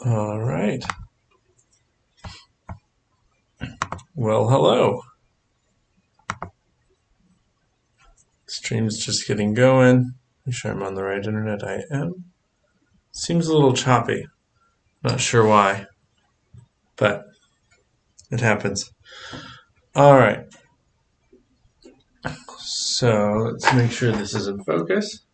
All right. Well, hello. Stream's just getting going. Make sure I'm on the right internet. I am. Seems a little choppy. Not sure why, but it happens. All right. So let's make sure this is in focus.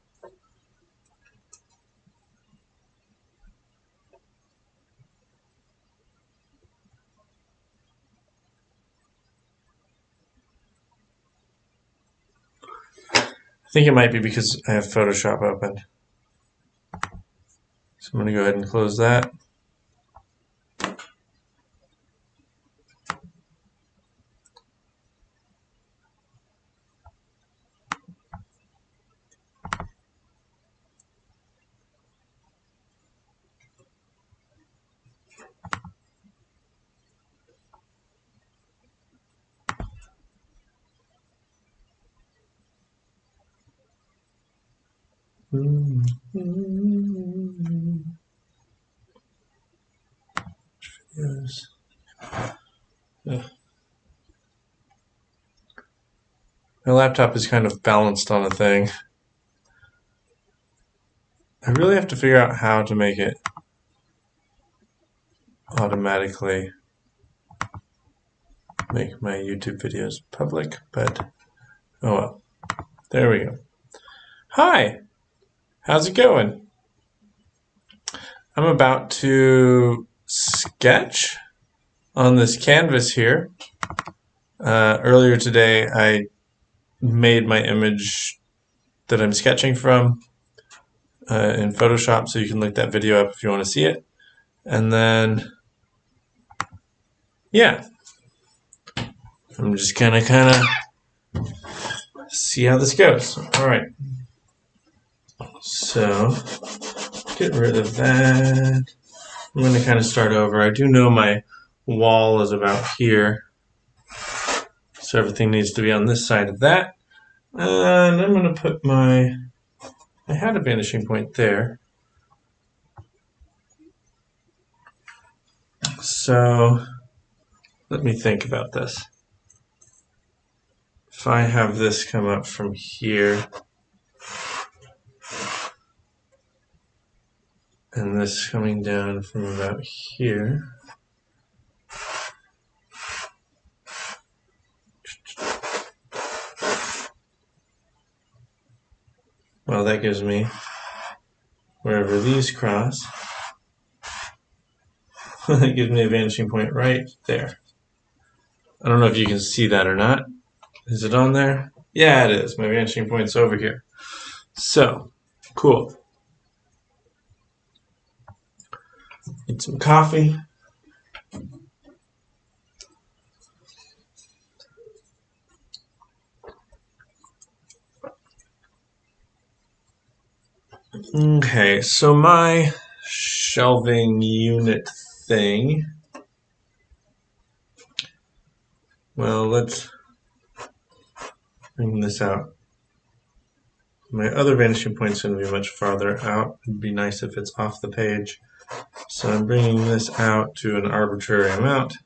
I think it might be because I have Photoshop open. So I'm going to go ahead and close that. Yes. My laptop is kind of balanced on a thing. I really have to figure out how to make it automatically make my YouTube videos public, but oh well. There we go. Hi! How's it going? I'm about to sketch on this canvas here. Earlier today I made my image that I'm sketching from in Photoshop, so you can look that video up if you want to see it. And then, yeah, I'm just gonna kind of see how this goes. All right. So, get rid of that. I'm going to kind of start over. I do know my wall is about here, so everything needs to be on this side of that. And I'm going to put I had a vanishing point there. So, let me think about this. If I have this come up from here, and this coming down from about here. Well, that gives me wherever these cross. That gives me a vanishing point right there. I don't know if you can see that or not. Is it on there? Yeah, it is. My vanishing point's over here. So, cool. Need some coffee. Okay, so my shelving unit thing. Well, let's bring this out. My other vanishing point is going to be much farther out. It'd be nice if it's off the page. So I'm bringing this out to an arbitrary amount.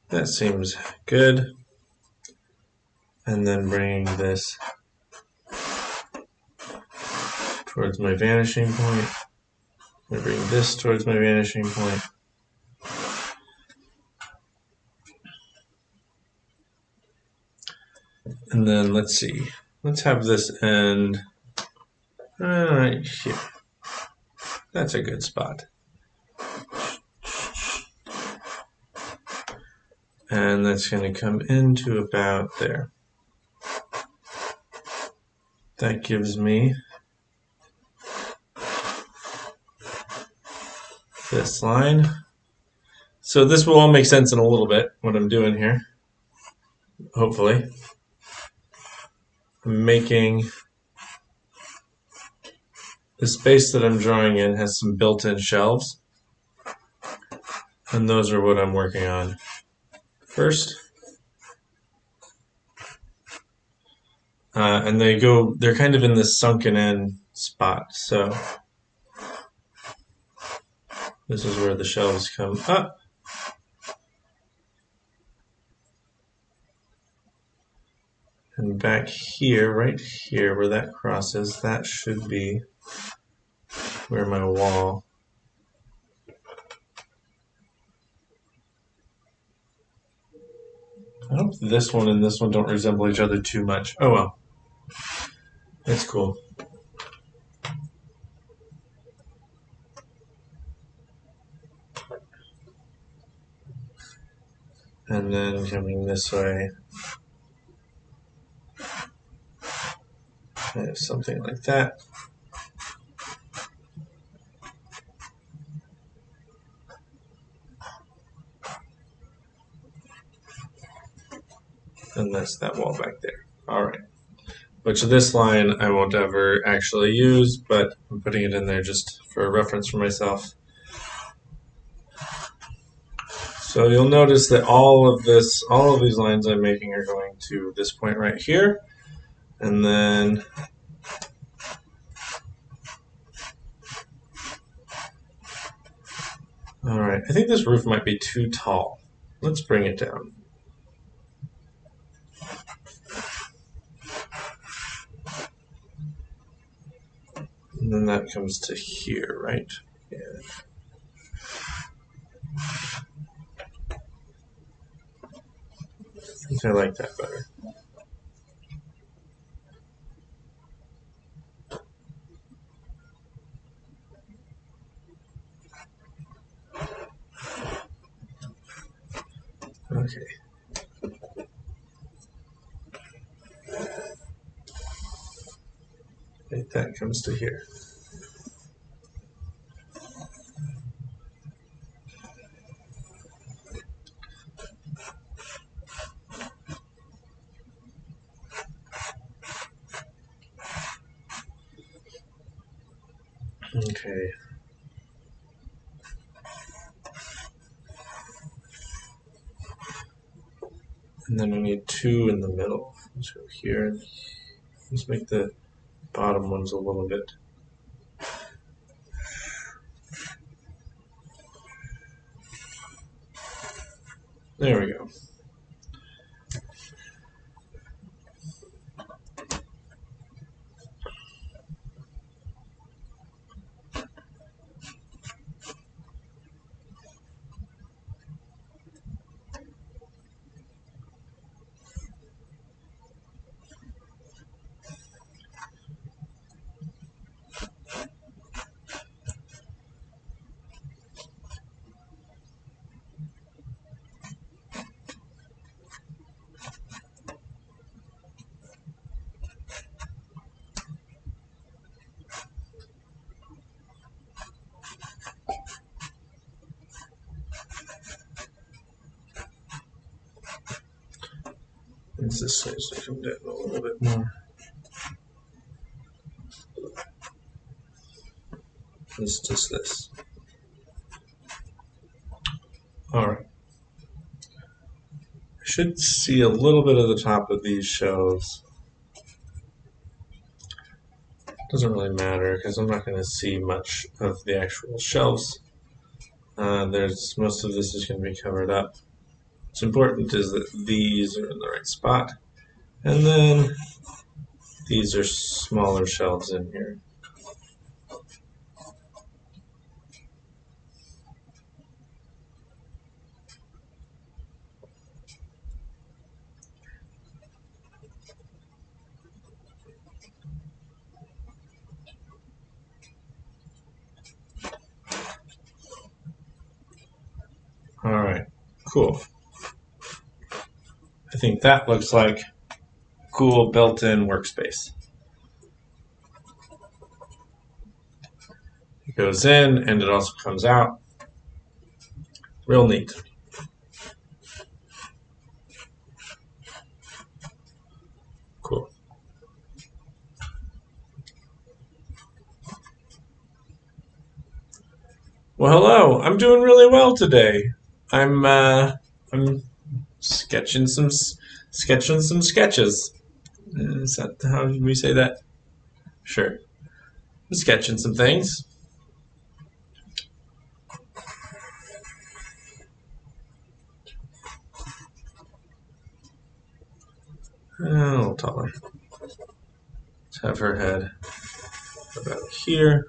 That seems good. And then bringing this towards my vanishing point. I bring this towards my vanishing point. And then let's see. Let's have this end right here. That's a good spot. And that's going to come into about there. That gives me this line. So this will all make sense in a little bit, what I'm doing here. Hopefully. I'm making the space that I'm drawing in has some built-in shelves. And those are what I'm working on first. And they're kind of in this sunken in spot. So This is where the shelves come up. And back here, right here, where that crosses, that should be where my wall. I hope this one and this one don't resemble each other too much. Oh well. That's cool. And then coming this way, I have something like that. And that's that wall back there. All right. Which this line I won't ever actually use, but I'm putting it in there just for a reference for myself. So you'll notice that all of these lines I'm making are going to this point right here. And then all right, I think this roof might be too tall. Let's bring it down. And then that comes to here, right? Yeah. I think I like that better. Okay. Right, that comes to here. Okay. And then we need two in the middle. Let's go here. Let's make the bottom ones a little bit. There we go. This needs to come down a little bit more. It's just this. Alright. I should see a little bit of the top of these shelves. Doesn't really matter because I'm not going to see much of the actual shelves. Most of this is going to be covered up. What's important is that these are in the right spot. And then these are smaller shelves in here. Alright, cool. I think that looks like cool built-in workspace. It goes in and it also comes out. Real neat. Cool. Well, hello. I'm doing really well today. I'm sketching some sketches. Is that how we say that? Sure. I'm sketching some things. a little taller. Let's have her head about here.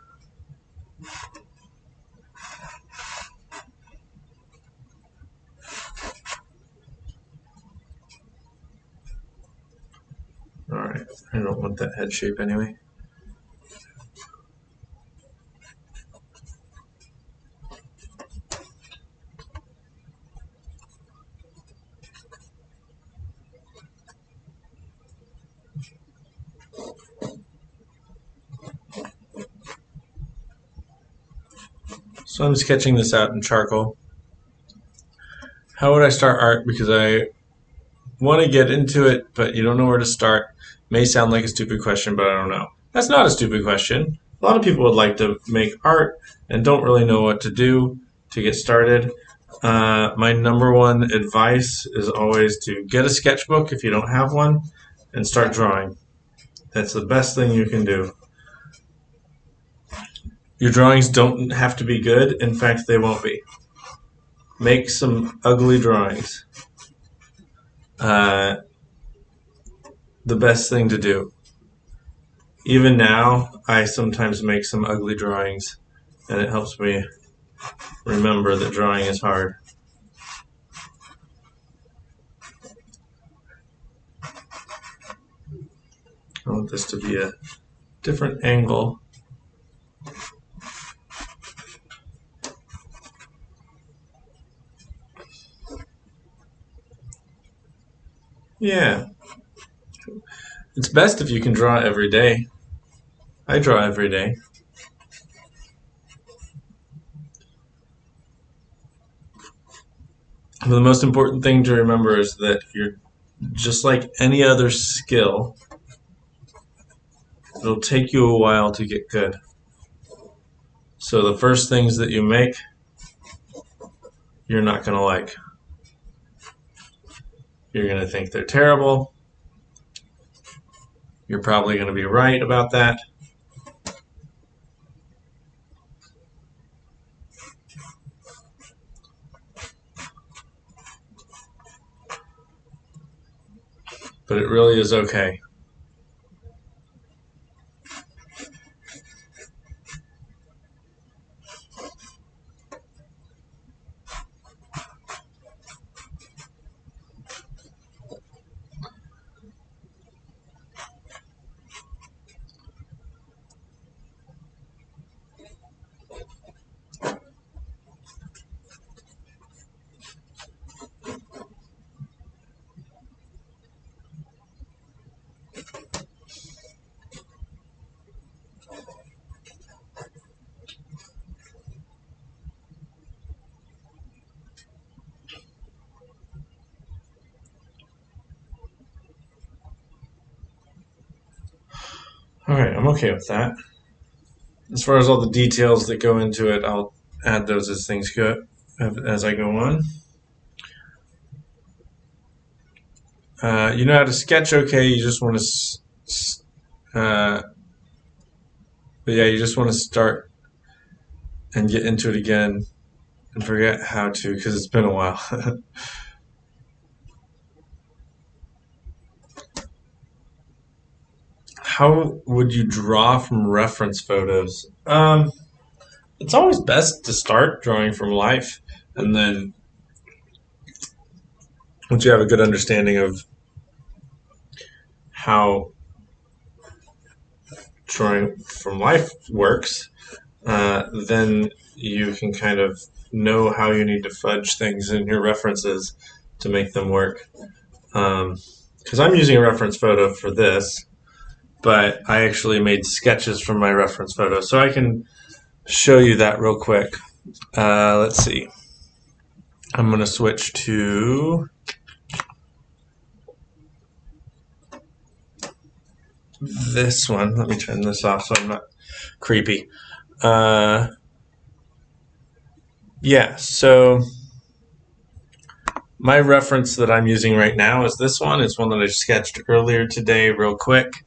Alright, I don't want that head shape anyway. So I'm sketching this out in charcoal. How would I start art? Because I want to get into it, but you don't know where to start. May sound like a stupid question, but I don't know. That's not a stupid question. A lot of people would like to make art and don't really know what to do to get started. My number one advice is always to get a sketchbook if you don't have one and start drawing. That's the best thing you can do. Your drawings don't have to be good. In fact, they won't be. Make some ugly drawings. The best thing to do. Even now, I sometimes make some ugly drawings, and it helps me remember that drawing is hard. I want this to be a different angle. Yeah. It's best if you can draw every day. I draw every day. But the most important thing to remember is that you're just like any other skill. It'll take you a while to get good. So the first things that you make, you're not going to like. You're going to think they're terrible. You're probably going to be right about that. But it really is okay. Alright, I'm okay with that. As far as all the details that go into it, I'll add those as things go, as I go on. You know how to sketch okay, you just want to, but yeah, you just want to start and get into it again and forget how to, because it's been a while. How would you draw from reference photos? It's always best to start drawing from life, and then once you have a good understanding of how drawing from life works, then you can kind of know how you need to fudge things in your references to make them work. Because I'm using a reference photo for this, but I actually made sketches from my reference photo, so I can show you that real quick. Let's see. I'm going to switch to this one. Let me turn this off so I'm not creepy. Yeah, so my reference that I'm using right now is this one. It's one that I sketched earlier today real quick.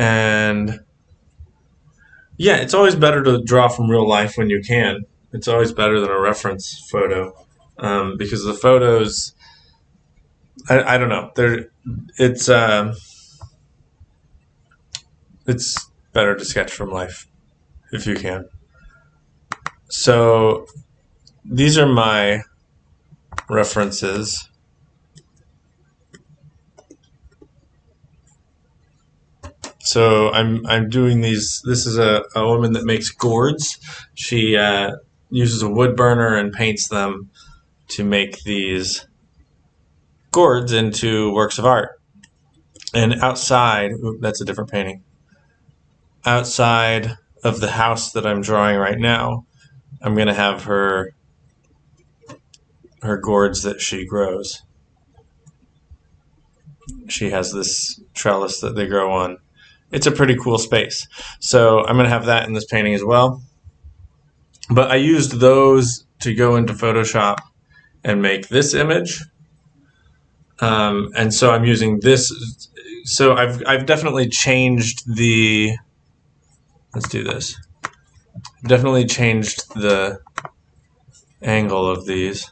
And yeah, it's always better to draw from real life when you can. It's always better than a reference photo, because the photos, I don't know. It's it's better to sketch from life if you can. So these are my references. So I'm doing these. This is a woman that makes gourds. She uses a wood burner and paints them to make these gourds into works of art. And outside, that's a different painting. Outside of the house that I'm drawing right now, I'm going to have her gourds that she grows. She has this trellis that they grow on. It's a pretty cool space. So I'm going to have that in this painting as well. But I used those to go into Photoshop and make this image. And so I'm using this. So I've definitely changed the, let's do this. Definitely changed the angle of these.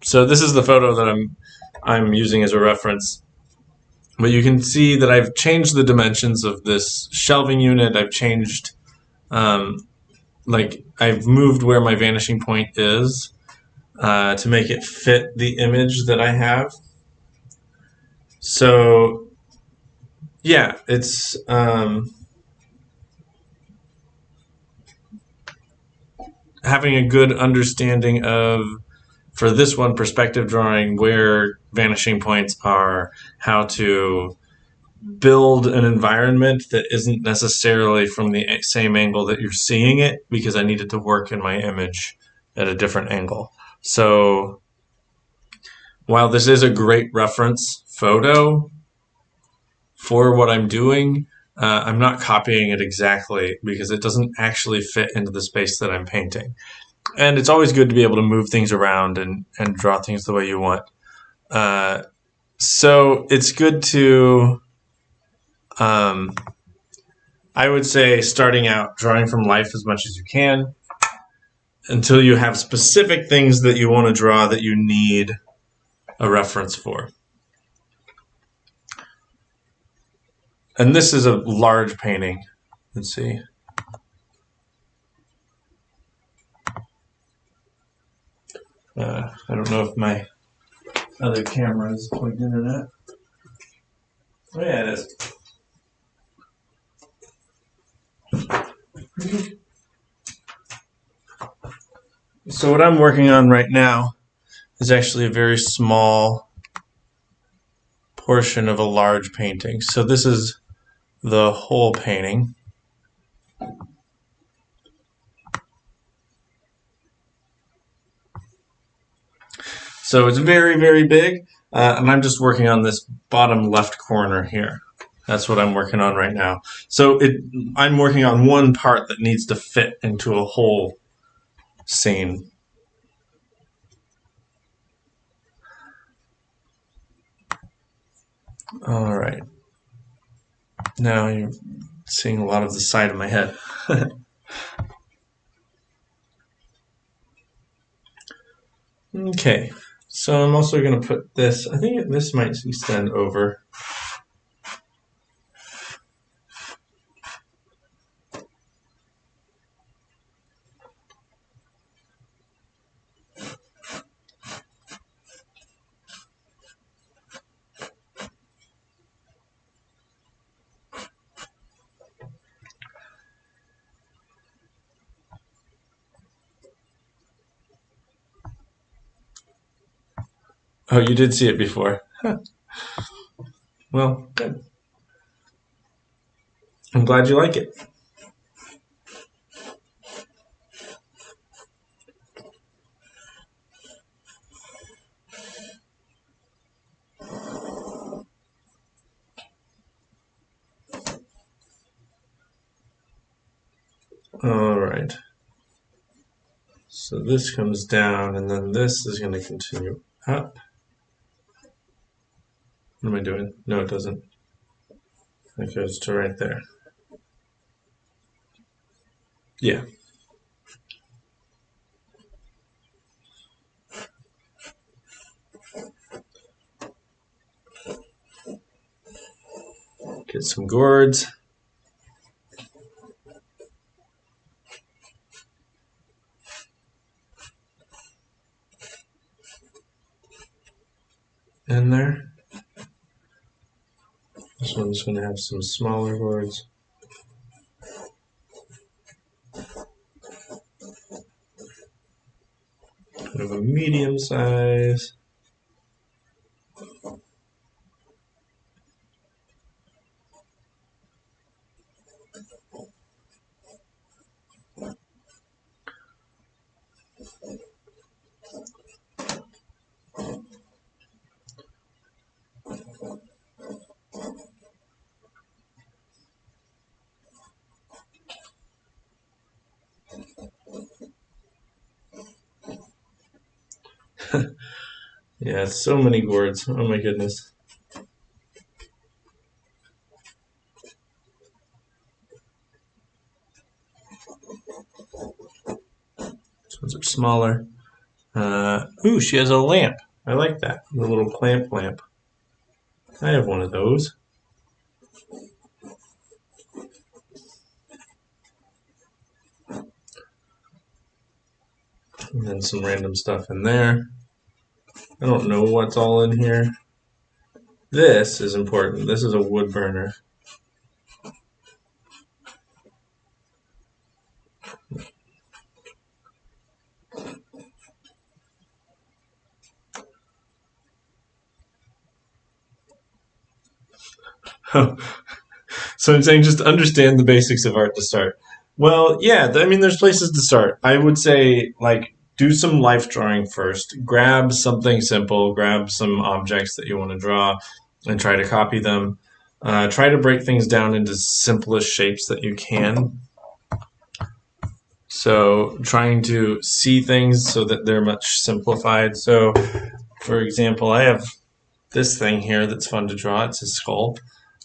So this is the photo that I'm using as a reference. But you can see that I've changed the dimensions of this shelving unit. I've changed, like I've moved where my vanishing point is to make it fit the image that I have. So yeah, it's having a good understanding of, for this one, perspective drawing, where vanishing points are, how to build an environment that isn't necessarily from the same angle that you're seeing it, because I needed to work in my image at a different angle. So while this is a great reference photo for what I'm doing, I'm not copying it exactly because it doesn't actually fit into the space that I'm painting. And it's always good to be able to move things around and draw things the way you want. So it's good to, I would say, starting out, drawing from life as much as you can until you have specific things that you want to draw that you need a reference for. And this is a large painting. Let's see. I don't know if my other camera is plugged in or not. Oh, yeah, it is. So what I'm working on right now is actually a very small portion of a large painting. So this is the whole painting. So it's very, very big, and I'm just working on this bottom left corner here. That's what I'm working on right now. So I'm working on one part that needs to fit into a whole scene. All right. Now you're seeing a lot of the side of my head. Okay, so I'm also going to put this, I think this might extend over. Oh, you did see it before. Well, good. I'm glad you like it. All right. So this comes down, and then this is going to continue up. What am I doing? No, it doesn't. It goes to right there. Yeah. Get some gourds. In there. This one's going to have some smaller gourds. Kind of a medium size. Yeah, so many gourds. Oh my goodness. These ones are smaller. Ooh, she has a lamp. I like that. The little clamp lamp. I have one of those. And then some random stuff in there. I don't know what's all in here. This is important. This is a wood burner. So I'm saying just understand the basics of art to start. Well, yeah, I mean, there's places to start. I would say, like, do some life drawing first. Grab something simple, grab some objects that you want to draw, and try to copy them. Try to break things down into simplest shapes that you can. So, trying to see things so that they're much simplified. So, for example, I have this thing here that's fun to draw. It's a skull.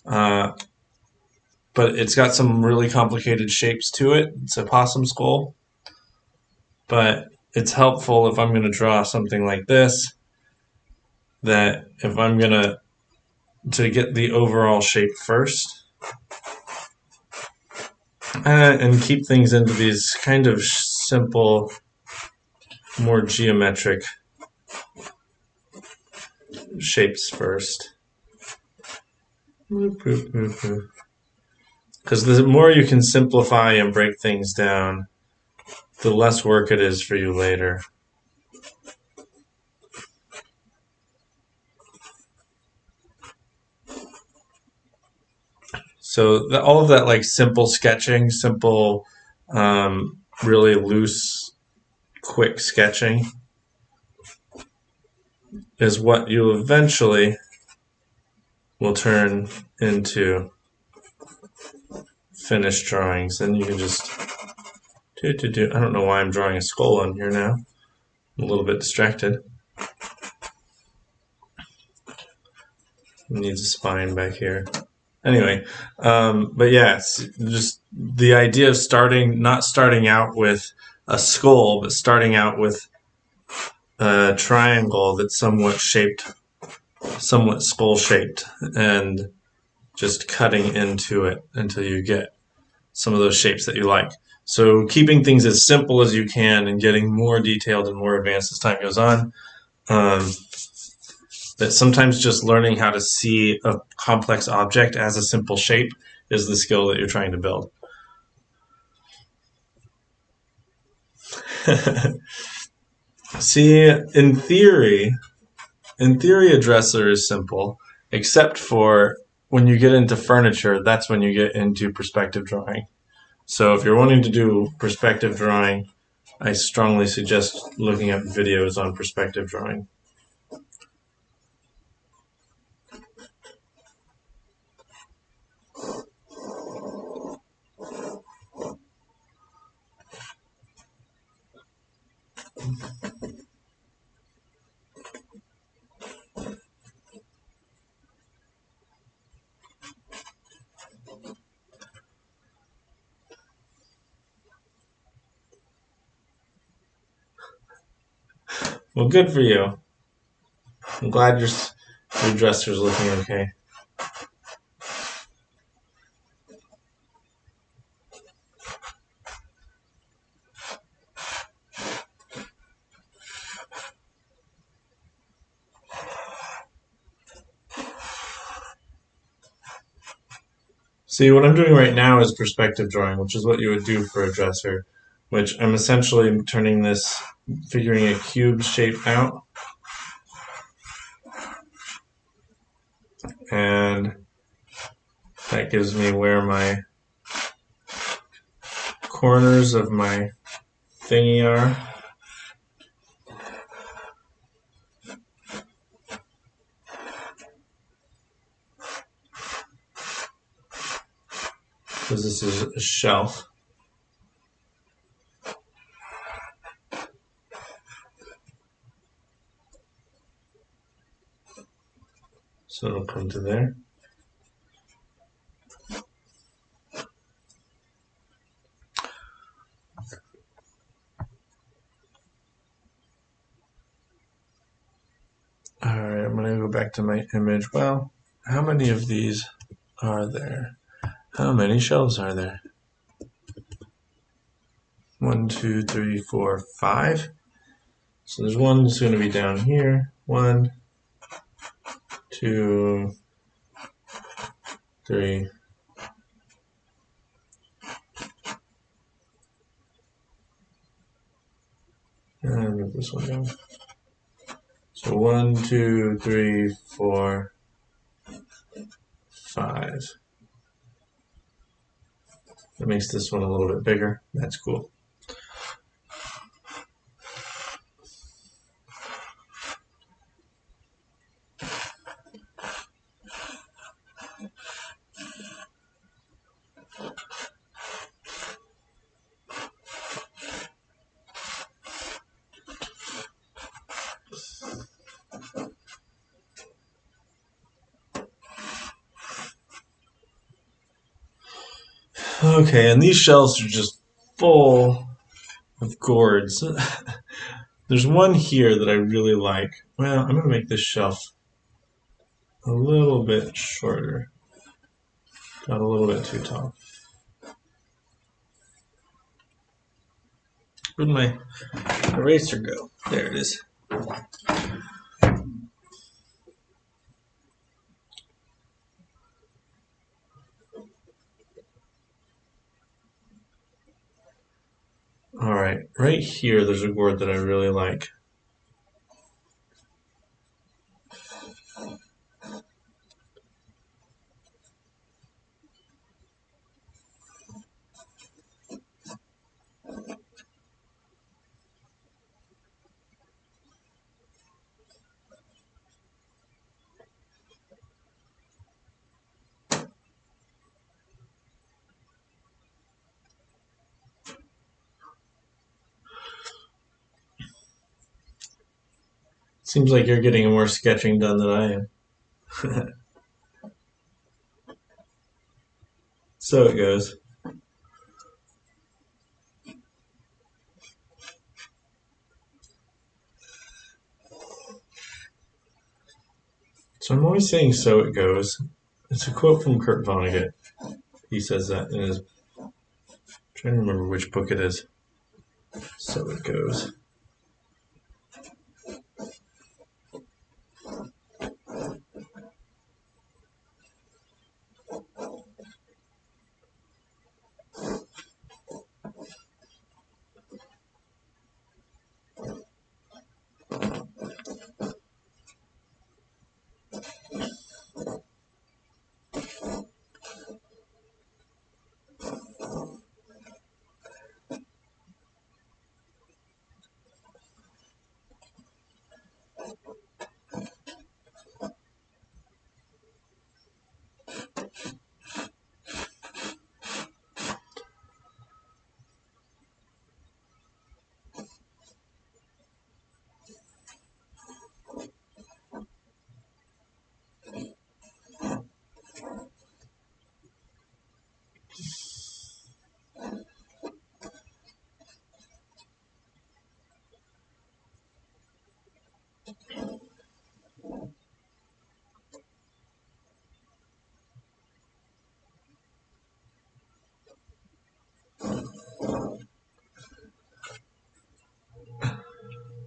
But it's got some really complicated shapes to it. It's a possum skull. But it's helpful if I'm going to draw something like this, that if I'm going to get the overall shape first, and keep things into these kind of simple, more geometric shapes first. Because the more you can simplify and break things down, the less work it is for you later. So all of that, like, simple sketching, simple, really loose, quick sketching is what you eventually will turn into finished drawings. Then you can just I don't know why I'm drawing a skull on here now. I'm a little bit distracted. It needs a spine back here. Anyway, but yeah, it's just the idea of not starting out with a skull, but starting out with a triangle that's somewhat skull shaped, and just cutting into it until you get some of those shapes that you like. So keeping things as simple as you can and getting more detailed and more advanced as time goes on. That sometimes just learning how to see a complex object as a simple shape is the skill that you're trying to build. See, in theory, a dresser is simple, except for when you get into furniture, that's when you get into perspective drawing. So if you're wanting to do perspective drawing, I strongly suggest looking up videos on perspective drawing. Well, good for you. I'm glad your dresser's looking okay. See, what I'm doing right now is perspective drawing, which is what you would do for a dresser, which I'm essentially turning this, figuring a cube shape out, and that gives me where my corners of my thingy are. Because this is a shelf. So it'll come to there. Alright, I'm going to go back to my image. Well, how many of these are there? How many shelves are there? 1, 2, 3, 4, 5. So there's one that's going to be down here. 1, 2, 3. And move this one down. So 1, 2, 3, 4, 5. That makes this one a little bit bigger. That's cool. Okay, and these shelves are just full of gourds. There's one here that I really like. Well, I'm going to make this shelf a little bit shorter. Got a little bit too tall. Where'd my eraser go? There it is. Alright, right here there's a gourd that I really like. Seems like you're getting more sketching done than I am. So it goes. So I'm always saying so it goes. It's a quote from Kurt Vonnegut. He says that in his... I'm trying to remember which book it is. So it goes.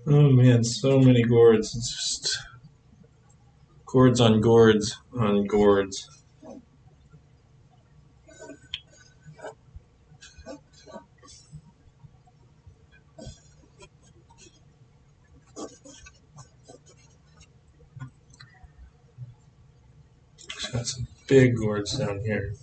Oh man, so many gourds. It's just gourds on gourds on gourds. got some big gourds down here.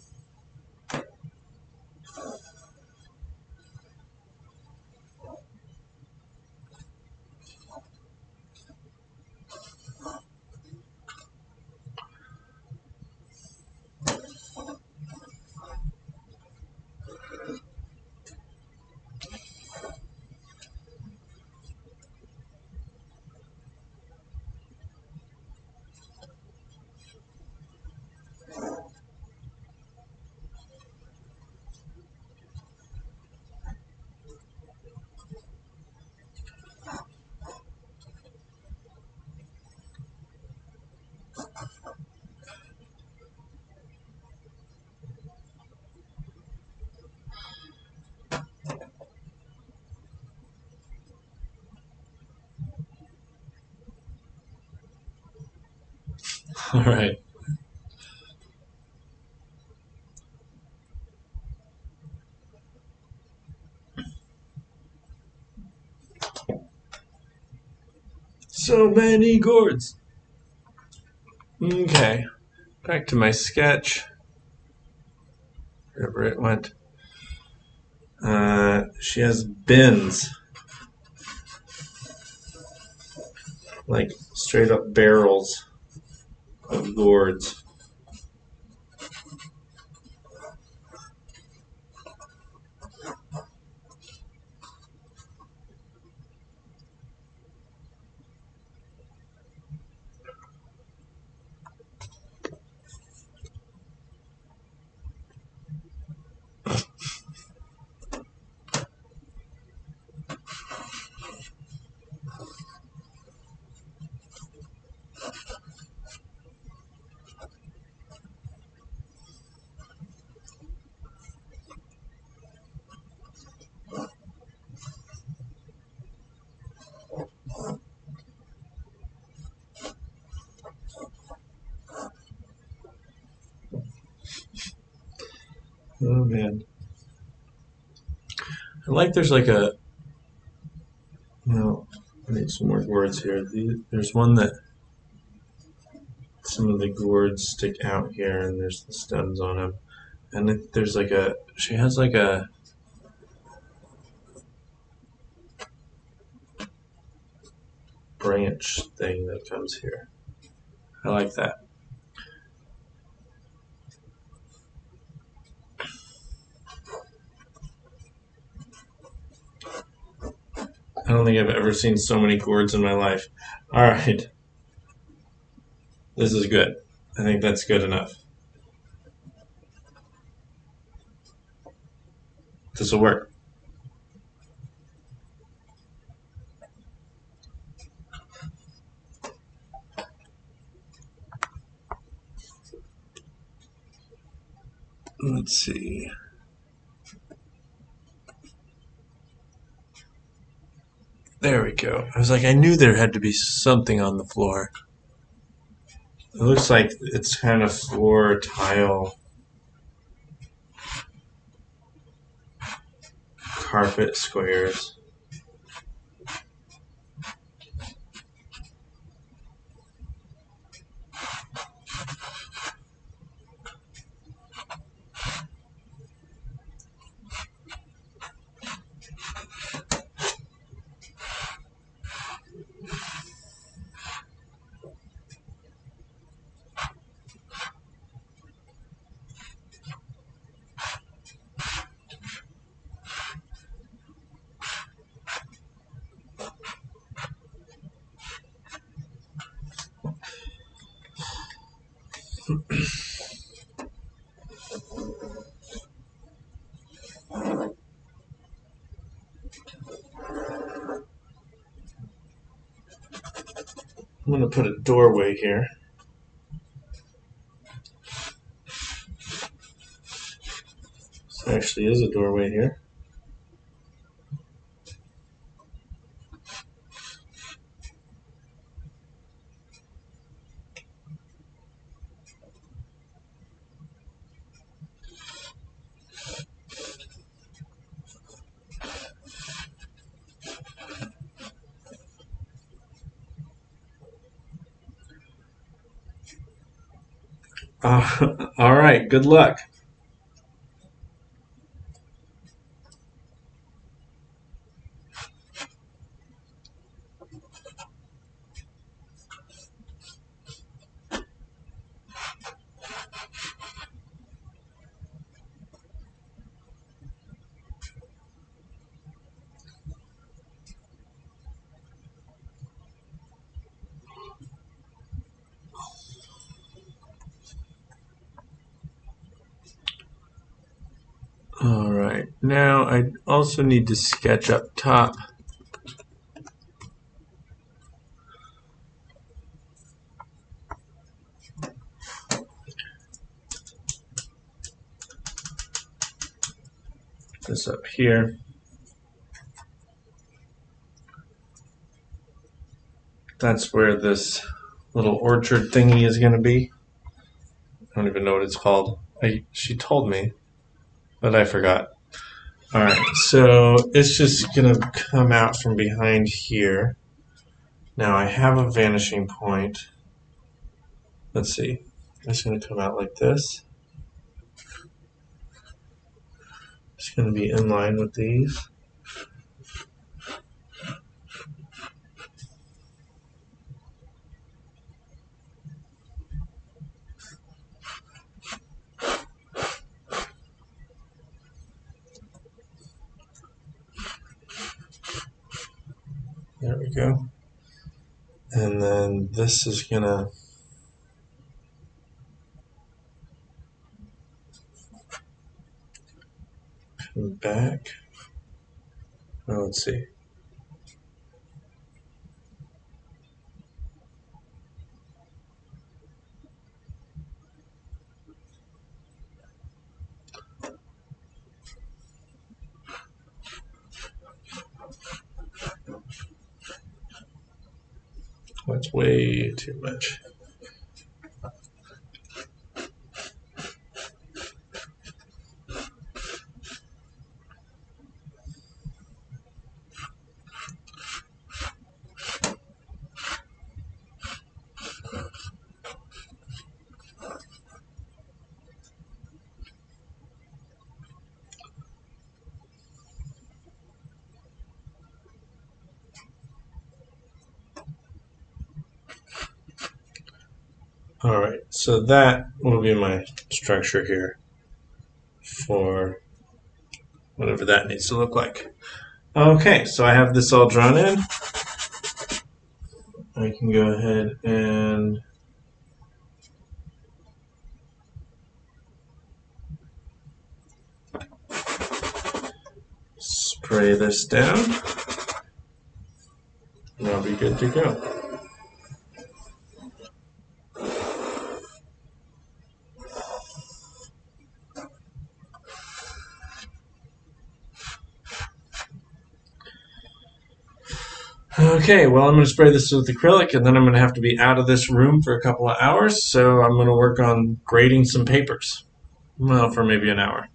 All right. So many gourds. Okay, back to my sketch. Wherever it went. She has bins, like straight up barrels of gourds. Oh man. I like there's like a, I need some more gourds here. There's one that some of the gourds stick out here and there's the stems on them. And there's like she has like a branch thing that comes here. I like that. I don't think I've ever seen so many gourds in my life. All right. This is good. I think that's good enough. This will work. Let's see. There we go. I was like, I knew there had to be something on the floor. It looks like it's kind of floor tile carpet squares. I'm going to put a doorway here. This actually is a doorway here. All right, good luck. All right, now I also need to sketch up top. This up here. That's where this little orchard thingy is going to be. I don't even know what it's called. She told me, but I forgot. All right, so it's just going to come out from behind here. Now I have a vanishing point. Let's see. It's going to come out like this. It's going to be in line with these. There we go. And then this is going to come back. Oh, let's see. That's way too much. All right, so that will be my structure here for whatever that needs to look like. Okay, so I have this all drawn in. I can go ahead and spray this down, and I'll be good to go. Okay, well, I'm going to spray this with acrylic, and then I'm going to have to be out of this room for a couple of hours, so I'm going to work on grading some papers. Well, for maybe an hour.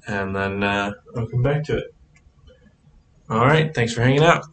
And then I'll come back to it. All right, thanks for hanging out.